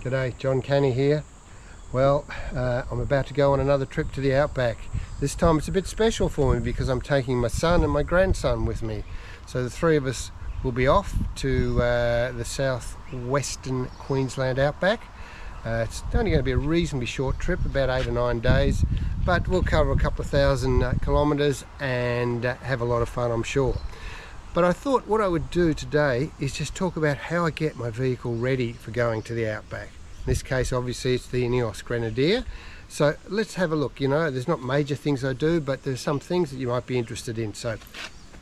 G'day, John Canny here. Well, I'm about to go on another trip to the Outback. This time it's a bit special for me because I'm taking my son and my grandson with me. So the three of us will be off to the southwestern Queensland Outback. It's only going to be a reasonably short trip, about 8 or 9 days, but we'll cover a couple of thousand kilometres and have a lot of fun, I'm sure. But I thought what I would do today is just talk about how I get my vehicle ready for going to the Outback. In this case, obviously, it's the Ineos Grenadier. So let's have a look. You know, there's not major things I do, but there's some things that you might be interested in. So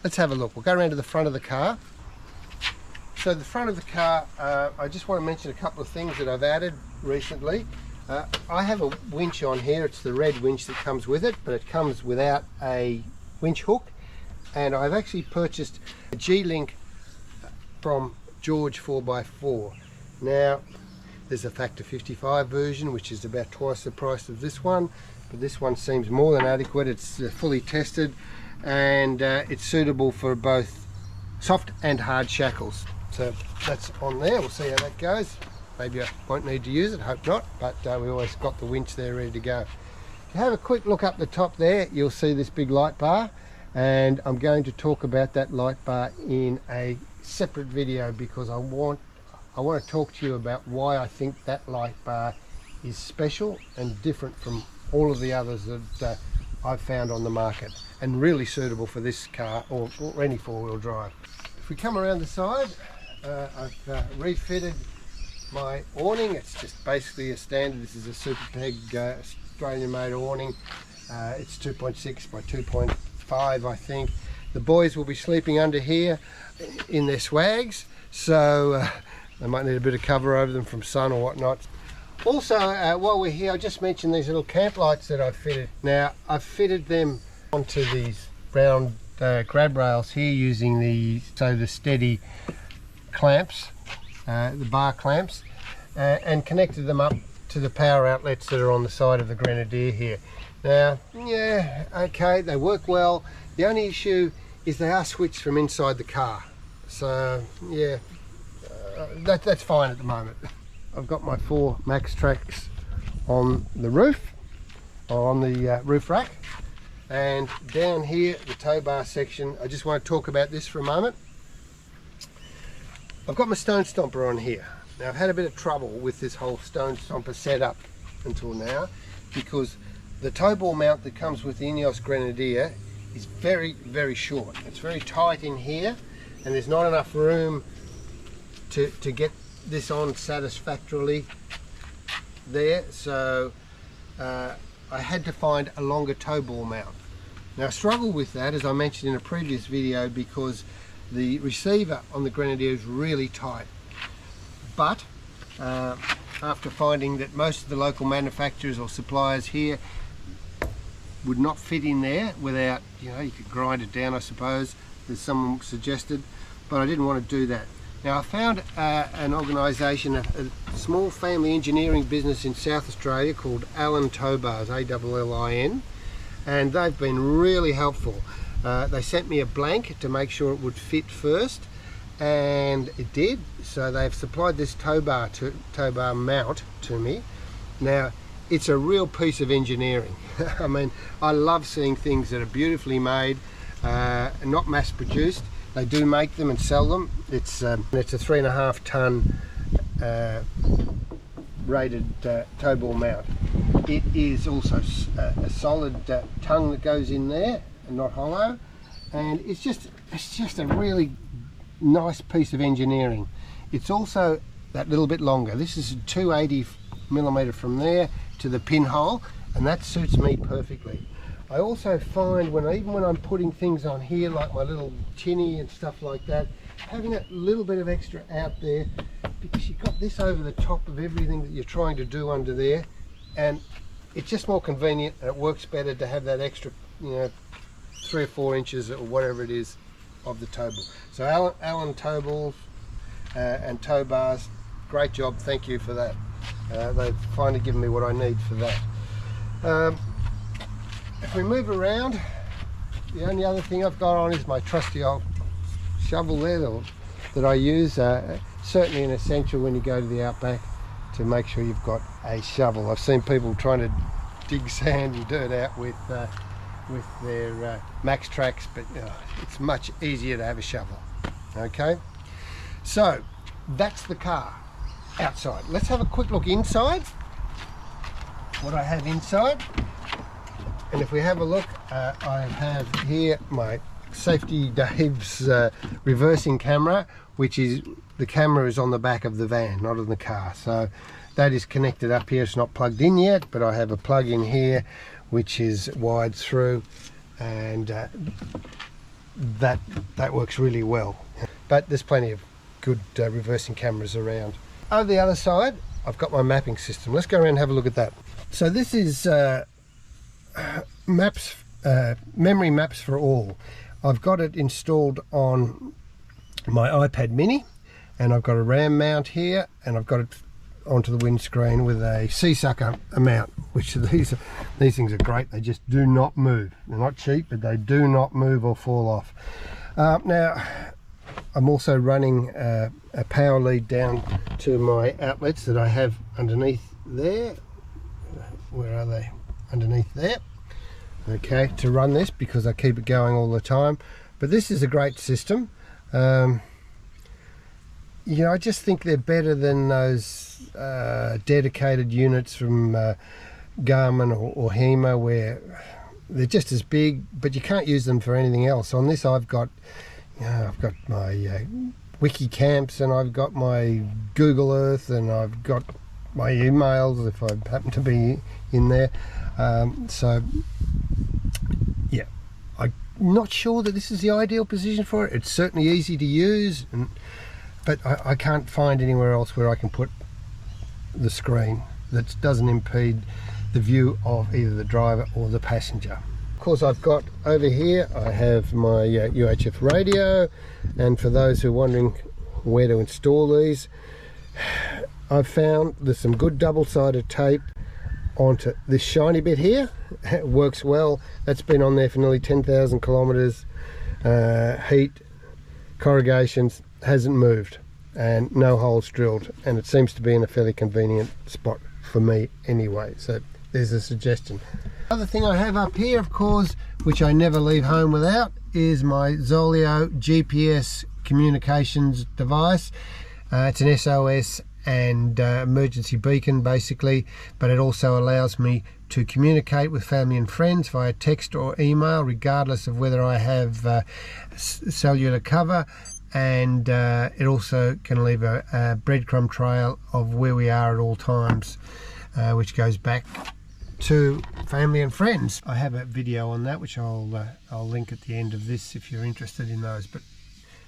let's have a look. We'll go around to the front of the car. So the front of the car, I just want to mention a couple of things that I've added recently. I have a winch on here. It's the red winch that comes with it, but it comes without a winch hook. And I've actually purchased a G-Link from George 4x4. Now, there's a factor 55 version, which is about twice the price of this one, but this one seems more than adequate. It's fully tested, and it's suitable for both soft and hard shackles. So that's on there. We'll see how that goes. Maybe I won't need to use it, hope not, but we always got the winch there ready to go. If you have a quick look up the top there, you'll see this big light bar. And I'm going to talk about that light bar in a separate video because I want to talk to you about why I think that light bar is special and different from all of the others that I've found on the market and really suitable for this car or any four-wheel drive. If we come around the side, I've refitted my awning. It's just basically a standard. This is a Super Peg Australian made awning. It's 2.6 by 2.5, I think. The boys will be sleeping under here in their swags, so they might need a bit of cover over them from sun or whatnot. Also, while we're here, I just mentioned these little camp lights that I've fitted. Now, I've fitted them onto these round grab rails here using the steady clamps, the bar clamps, and connected them up to the power outlets that are on the side of the Grenadier here. Now, yeah, okay, they work well. The only issue is they are switched from inside the car. So, yeah, that's fine at the moment. I've got my 4 Max Tracks on the roof, or on the roof rack. And down here, the tow bar section, I just want to talk about this for a moment. I've got my Stone Stomper on here. Now, I've had a bit of trouble with this whole Stone Stomper setup until now because the tow ball mount that comes with the Ineos Grenadier is very, very short. It's very tight in here, and there's not enough room to get this on satisfactorily there. So I had to find a longer tow ball mount. Now, I struggled with that, as I mentioned in a previous video, because the receiver on the Grenadier is really tight. But after finding that most of the local manufacturers or suppliers here would not fit in there without, you know, you could grind it down, I suppose, as someone suggested, but I didn't want to do that. Now, I found an organisation, a small family engineering business in South Australia called Allin Tow Bars, A-L-L-I-N, and they've been really helpful. They sent me a blank to make sure it would fit first, and it did. So they've supplied this tow bar mount to me. Now, it's a real piece of engineering. I mean, I love seeing things that are beautifully made, not mass produced. They do make them and sell them. It's a 3.5 ton rated tow ball mount. It is also a solid tongue that goes in there and not hollow, and it's just a really nice piece of engineering. It's also that little bit longer. This is a 280mm from there to the pinhole, and that suits me perfectly. I also find even when I'm putting things on here, like my little tinny and stuff like that, having that little bit of extra out there, because you've got this over the top of everything that you're trying to do under there, and it's just more convenient, and it works better to have that extra, you know, 3 or 4 inches or whatever it is of the tow ball. So Allin tow balls and tow bars, great job, thank you for that. They've finally given me what I need for that. If we move around, the only other thing I've got on is my trusty old shovel there that I use. Certainly an essential when you go to the Outback. to make sure you've got a shovel. I've seen people trying to dig sand and dirt out with their Max Tracks, but it's much easier to have a shovel. Okay, so that's the car outside. Let's have a quick look inside, what I have inside. And if we have a look, I have here my Safety Dave's reversing camera, which is, the camera is on the back of the van, not in the car. So that is connected up here. It's not plugged in yet, but I have a plug in here which is wired through, and that works really well. But there's plenty of good reversing cameras around. Over the other side, I've got my mapping system. Let's go around and have a look at that. So this is maps, memory maps for all. I've got it installed on my iPad mini, and I've got a RAM mount here, and I've got it onto the windscreen with a sea sucker mount, which these things are great. They just do not move. They're not cheap, but they do not move or fall off. Now I'm also running a power lead down to my outlets that I have underneath there. Where are they? Underneath there. Okay, to run this, because I keep it going all the time. But this is a great system. You know, I just think they're better than those dedicated units from Garmin or HEMA, where they're just as big, but you can't use them for anything else. On this, I've got my wiki camps, and I've got my Google Earth, and I've got my emails if I happen to be in there. So yeah, I'm not sure that this is the ideal position for it. It's certainly easy to use, but I can't find anywhere else where I can put the screen that doesn't impede the view of either the driver or the passenger. Of course, I've got over here, I have my UHF radio, and for those who are wondering where to install these, I've found there's some good double-sided tape onto this shiny bit here. It works well. That's been on there for nearly 10,000 kilometers. Heat, corrugations, hasn't moved, and no holes drilled, and it seems to be in a fairly convenient spot for me anyway. So there's a suggestion. Other thing I have up here, of course, which I never leave home without, is my Zoleo GPS communications device. It's an SOS and emergency beacon basically, but it also allows me to communicate with family and friends via text or email, regardless of whether I have cellular cover, and it also can leave a breadcrumb trail of where we are at all times, which goes back to family and friends. I have a video on that, which I'll link at the end of this if you're interested in those, but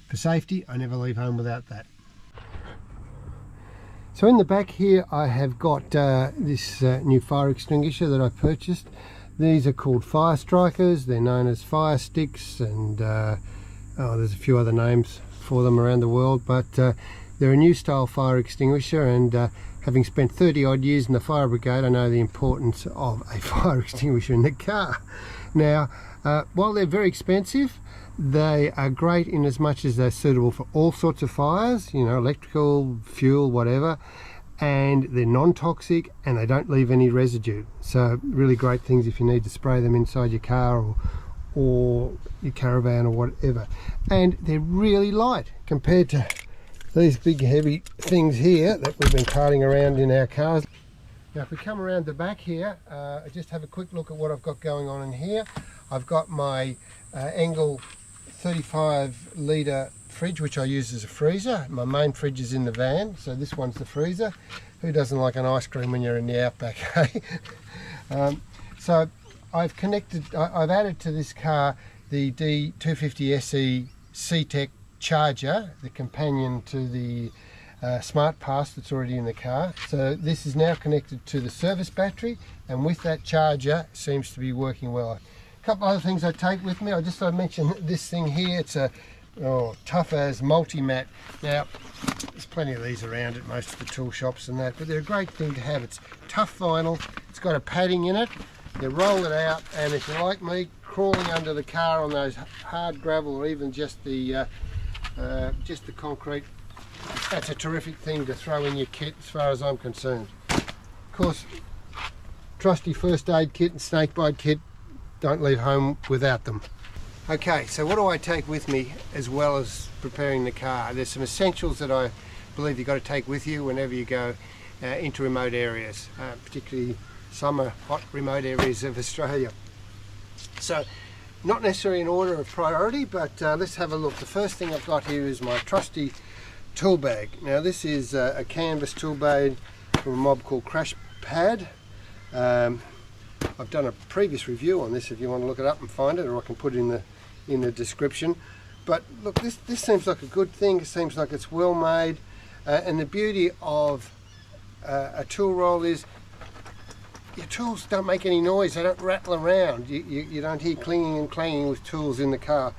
for safety I never leave home without that. So in the back here I have got this new fire extinguisher that I purchased. These are called Fire Strikers. They're known as fire sticks, and there's a few other names for them around the world, but they're a new style fire extinguisher, and having spent 30 odd years in the fire brigade, I know the importance of a fire extinguisher in the car. Now, while they're very expensive, they are great in as much as they're suitable for all sorts of fires, you know, electrical, fuel, whatever, and they're non-toxic and they don't leave any residue. So really great things if you need to spray them inside your car or your caravan or whatever. And they're really light compared to these big heavy things here that we've been carting around in our cars. Now if we come around the back here, just have a quick look at what I've got going on in here. I've got my Engel 35 litre fridge, which I use as a freezer. My main fridge is in the van, so this one's the freezer. Who doesn't like an ice cream when you're in the outback, eh? So I've added to this car the D250 SE C-Tech charger, the companion to the Smart Pass that's already in the car. So this is now connected to the service battery, and with that charger it seems to be working well. A couple other things I take with me. I just thought I'd mention this thing here. It's a tough as multi-mat. Now there's plenty of these around at most of the tool shops and that, but they're a great thing to have. It's tough vinyl, it's got a padding in it. You roll it out, and if you're like me, crawling under the car on those hard gravel or even just the concrete that's a terrific thing to throw in your kit as far as I'm concerned. Of course, trusty first aid kit and snakebite kit, don't leave home without them. Okay, so what do I take with me as well as preparing the car? There's some essentials that I believe you've got to take with you whenever you go into remote areas, particularly summer hot remote areas of Australia. So not necessarily in order of priority, but let's have a look. The first thing I've got here is my trusty tool bag. Now this is a canvas tool bag from a mob called CrashPad. I've done a previous review on this if you want to look it up and find it, or I can put it in the description. But look, this seems like a good thing. It seems like it's well made, and the beauty of a tool roll is your tools don't make any noise, they don't rattle around, you don't hear clinging and clanging with tools in the car.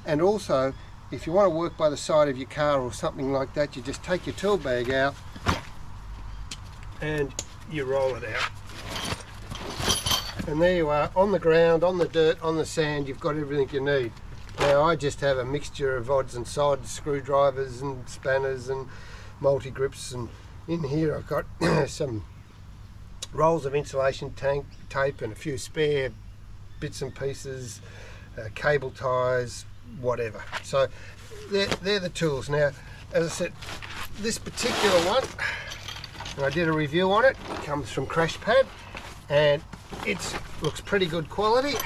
And also, if you want to work by the side of your car or something like that, you just take your tool bag out and you roll it out. And there you are, on the ground, on the dirt, on the sand, you've got everything you need. Now I just have a mixture of odds and sods, screwdrivers and spanners and multi-grips, and in here I've got some rolls of insulation tape and a few spare bits and pieces, cable ties, whatever. So they're the tools. Now, as I said, this particular one, and I did a review on it, comes from CrashPad, and it looks pretty good quality,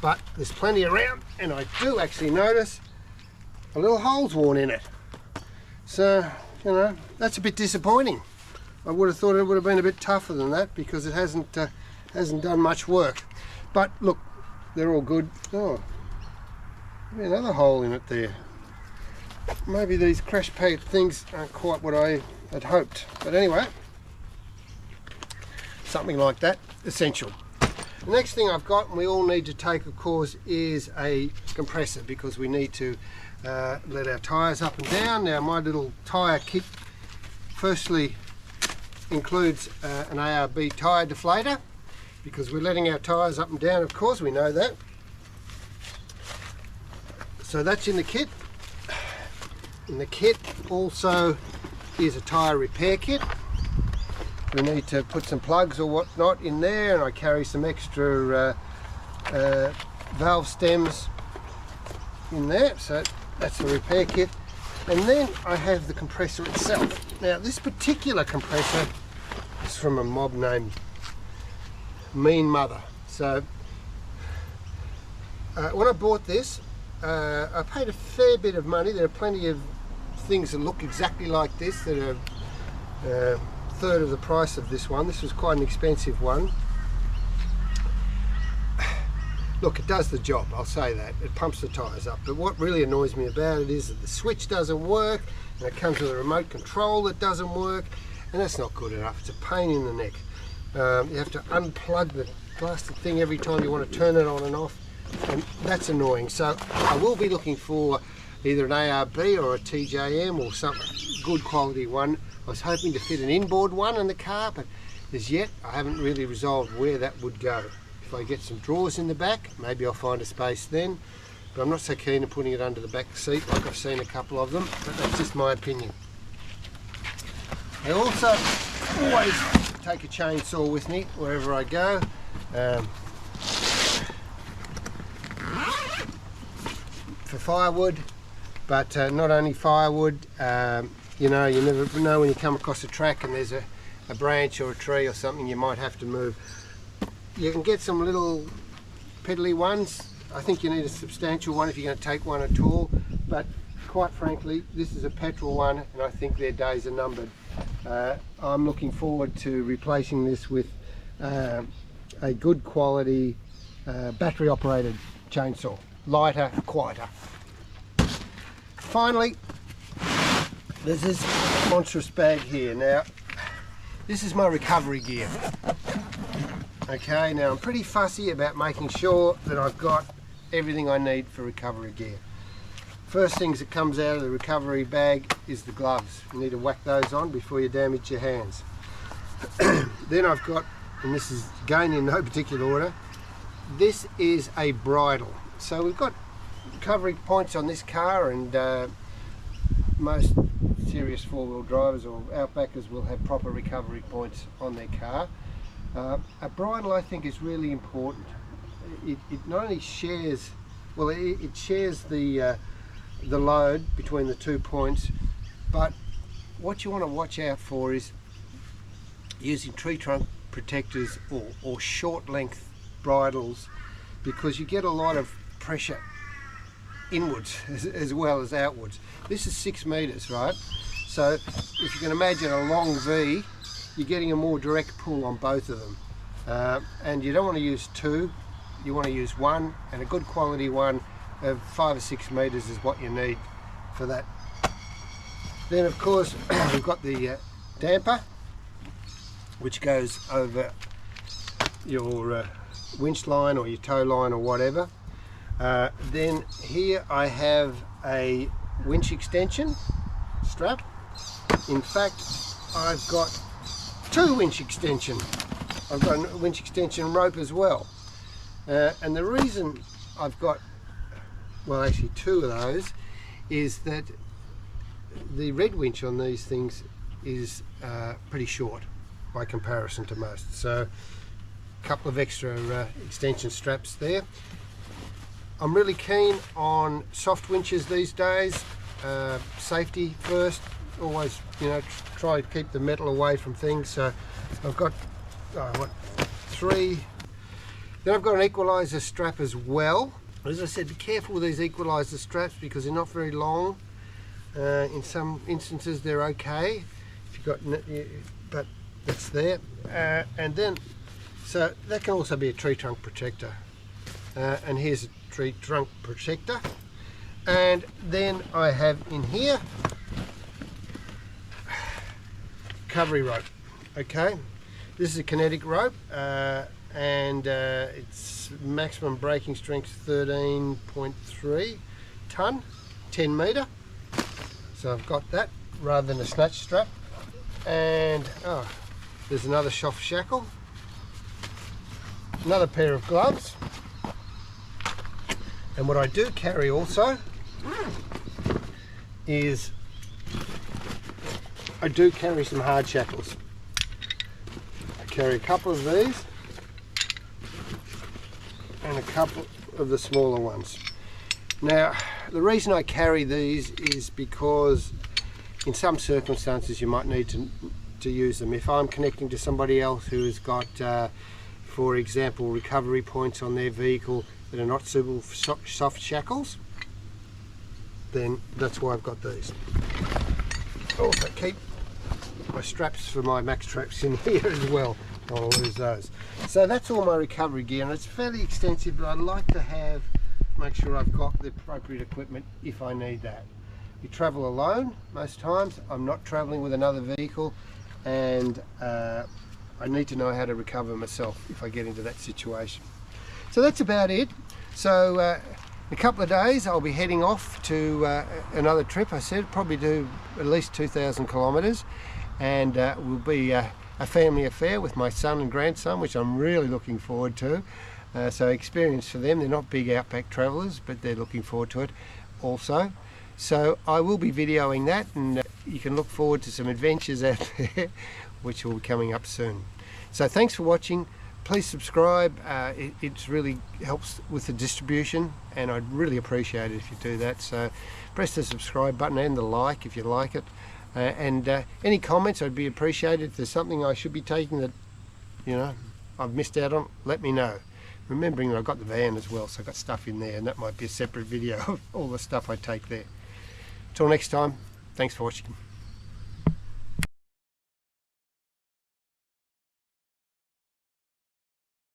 but there's plenty around, and I do actually notice a little hole's worn in it. So, you know, that's a bit disappointing. I would have thought it would have been a bit tougher than that, because it hasn't done much work. But look, they're all good. Oh, maybe another hole in it there. Maybe these CrashPad things aren't quite what I had hoped. But anyway, something like that, essential. The next thing I've got, and we all need to take, of course, is a compressor, because we need to let our tyres up and down. Now my little tyre kit firstly includes an ARB tyre deflator, because we're letting our tyres up and down, of course, we know that. So that's in the kit. In the kit also is a tyre repair kit. We need to put some plugs or whatnot in there, and I carry some extra valve stems in there, so that's the repair kit. And then I have the compressor itself. Now this particular compressor is from a mob named Mean Mother. So when I bought this, I paid a fair bit of money. There are plenty of things that look exactly like this that are third of the price of this one. This was quite an expensive one. Look, it does the job, I'll say that. It pumps the tyres up. But what really annoys me about it is that the switch doesn't work, and it comes with a remote control that doesn't work, and that's not good enough. It's a pain in the neck. You have to unplug the blasted thing every time you want to turn it on and off, and that's annoying. So I will be looking for either an ARB or a TJM or some good quality one. I was hoping to fit an inboard one in the car, but as yet I haven't really resolved where that would go. If I get some drawers in the back, maybe I'll find a space then, but I'm not so keen on putting it under the back seat like I've seen a couple of them, but that's just my opinion. I also always take a chainsaw with me wherever I go. For firewood, but not only firewood. You know, you never know when you come across a track and there's a branch or a tree or something you might have to move. You can get some little peddly ones. I think you need a substantial one if you're going to take one at all, but quite frankly this is a petrol one, and I think their days are numbered. I'm looking forward to replacing this with a good quality battery operated chainsaw. Lighter, quieter. Finally, there's this monstrous bag here. Now, this is my recovery gear. Okay, now I'm pretty fussy about making sure that I've got everything I need for recovery gear. First things that comes out of the recovery bag is the gloves. You need to whack those on before you damage your hands. Then I've got, and this is again in no particular order, this is a bridle. So we've got recovery points on this car, and most serious four-wheel drivers or Outbackers will have proper recovery points on their car. A bridle, I think, is really important. It not only shares, well, it shares the load between the 2 points, but what you want to watch out for is using tree trunk protectors or short length bridles, because you get a lot of pressure inwards as well as outwards. This is 6 meters, right? So if you can imagine a long V, you're getting a more direct pull on both of them. And you don't want to use 2, you want to use 1, and a good quality one of 5 or 6 meters is what you need for that. Then of course we've got the damper, which goes over your winch line or your tow line or whatever. Then here I have a winch extension strap. In fact, I've got 2 winch extension. I've got a winch extension rope as well. And the reason I've got, well, actually 2 of those, is that the red winch on these things is pretty short by comparison to most. So a couple of extra extension straps there. I'm really keen on soft winches these days. Safety first, always, you know, try to keep the metal away from things. So I've got 3. Then I've got an equalizer strap as well. As I said, be careful with these equalizer straps because they're not very long. In some instances they're okay if you've got, but that's there. And then, so that can also be a tree trunk protector. And here's a tree trunk protector. And then I have in here recovery rope. Okay, this is a kinetic rope, and it's maximum braking strength 13.3 ton, 10 meter. So I've got that rather than a snatch strap. And there's another soft shackle, another pair of gloves. And what I do carry also is I do carry some hard shackles. I carry a couple of these and a couple of the smaller ones. Now, the reason I carry these is because in some circumstances you might need to use them. If I'm connecting to somebody else who has got, for example, recovery points on their vehicle that are not suitable for soft shackles, then that's why I've got these. I also keep my straps for my max traps in here as well. I don't want to lose those. So that's all my recovery gear, and it's fairly extensive, but I'd like to make sure I've got the appropriate equipment if I need that. You travel alone most times. I'm not traveling with another vehicle, and I need to know how to recover myself if I get into that situation. So that's about it. So in a couple of days I'll be heading off to another trip. I said probably do at least 2,000 kilometres, and will be a family affair with my son and grandson, which I'm really looking forward to. So experience for them. They're not big outback travellers, but they're looking forward to it also. So I will be videoing that, and you can look forward to some adventures out there which will be coming up soon. So thanks for watching. Please subscribe. It really helps with the distribution, and I'd really appreciate it if you do that. So press the subscribe button and the like if you like it, and any comments I'd be appreciated. If there's something I should be taking that, you know, I've missed out on, let me know. Remembering that I've got the van as well, so I've got stuff in there, and that might be a separate video of all the stuff I take there. Till next time, thanks for watching.